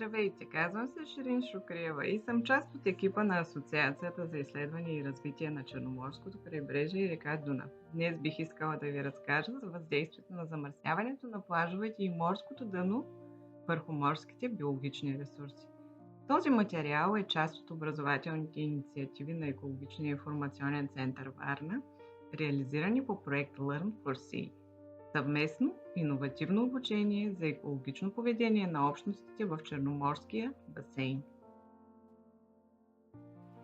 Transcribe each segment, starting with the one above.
Здравейте, казвам се Ширин Шукриева и съм част от екипа на Асоциацията за изследване и развитие на Черноморското крайбрежие и река Дунав. Днес бих искала да ви разкажа за въздействието на замърсяването на плажовете и морското дъно върху морските биологични ресурси. Този материал е част от образователните инициативи на Екологичния информационен център Варна, реализирани по проект Learn for Sea. Съвместно иновативно обучение за екологично поведение на общностите в Черноморския басейн.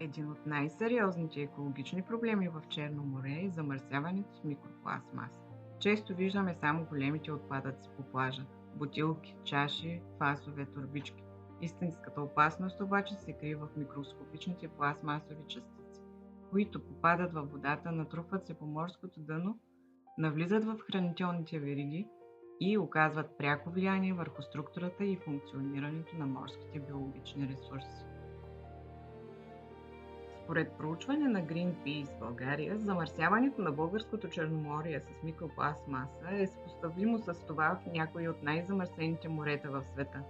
Един от най-сериозните екологични проблеми в Черно море е замърсяването с микропластмаса. Често виждаме само големите отпадъци по плажа – бутилки, чаши, фасове, торбички. Истинската опасност обаче се крие в микроскопичните пластмасови частици, които попадат във водата, натрупват се по морското дъно, навлизат в хранителните вериги и оказват пряко влияние върху структурата и функционирането на морските биологични ресурси. Според проучване на Greenpeace България, замърсяването на българското Черноморие с микропластмаса е съпоставимо с това в някои от най-замърсените морета в света.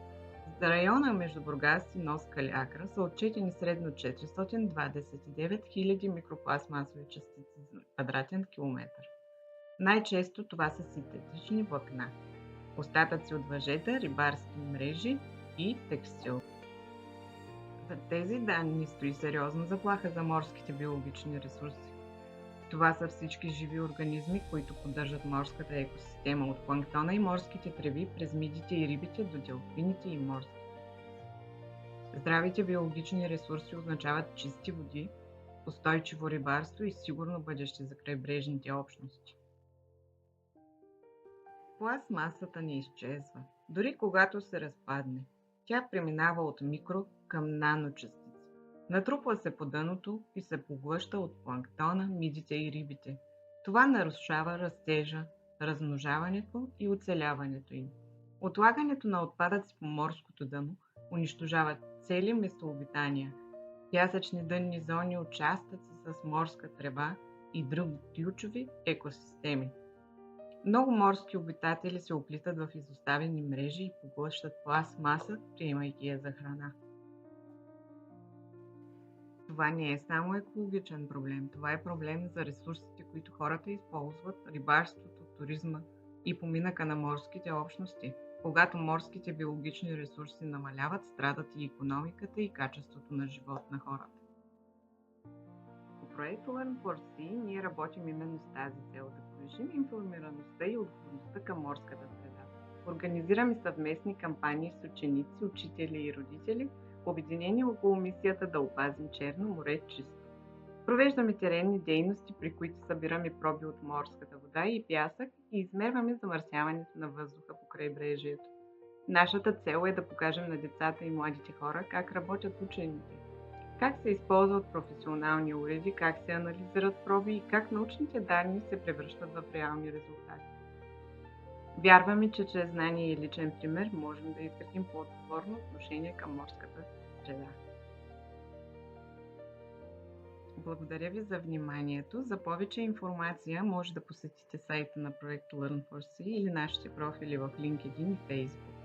За района между Бургас и Нос Калиакра са отчетени средно 429 000 микропластмасови частици за квадратен километър. Най-често това са синтетични влакна, остатъци от въжета, рибарски мрежи и текстил. За тези данни стои сериозна заплаха за морските биологични ресурси. Това са всички живи организми, които поддържат морската екосистема от планктона и морските треви през мидите и рибите до делфините и морски. Здравите биологични ресурси означават чисти води, устойчиво рибарство и сигурно бъдеще за крайбрежните общности. Пластмасата не изчезва. Дори когато се разпадне, тя преминава от микро към наночастици. Натрупва се по дъното и се поглъща от планктона, мидите и рибите. Това нарушава растежа, размножаването и оцеляването им. Отлагането на отпадъци по морското дъно унищожава цели местообитания, пясъчни дънни зони, участъци с морска трева и други ключови екосистеми. Много морски обитатели се оплитат в изоставени мрежи и поглъщат пластмаса, приемайки я за храна. Това не е само екологичен проблем, това е проблем за ресурсите, които хората използват, рибарството, туризма и поминъка на морските общности. Когато морските биологични ресурси намаляват, страдат и икономиката и качеството на живот на хората. По проект Learn for Sea ние работим именно с тази цел да повишим информираността и отговорността към морската среда. Организираме съвместни кампании с ученици, учители и родители, обединени около мисията да опазим Черно море чисто. Провеждаме теренни дейности, при които събираме проби от морската вода и пясък и измерваме замърсяването на въздуха по крайбрежието. Нашата цел е да покажем на децата и младите хора как работят учените, как се използват професионални уреди, как се анализират проби и как научните данни се превръщат в реални резултати. Вярваме, че чрез знание и личен пример можем да изградим по-отговорно отношение към морската среда. Благодаря ви за вниманието. За повече информация може да посетите сайта на проект Learn for Sea или нашите профили в LinkedIn и Facebook.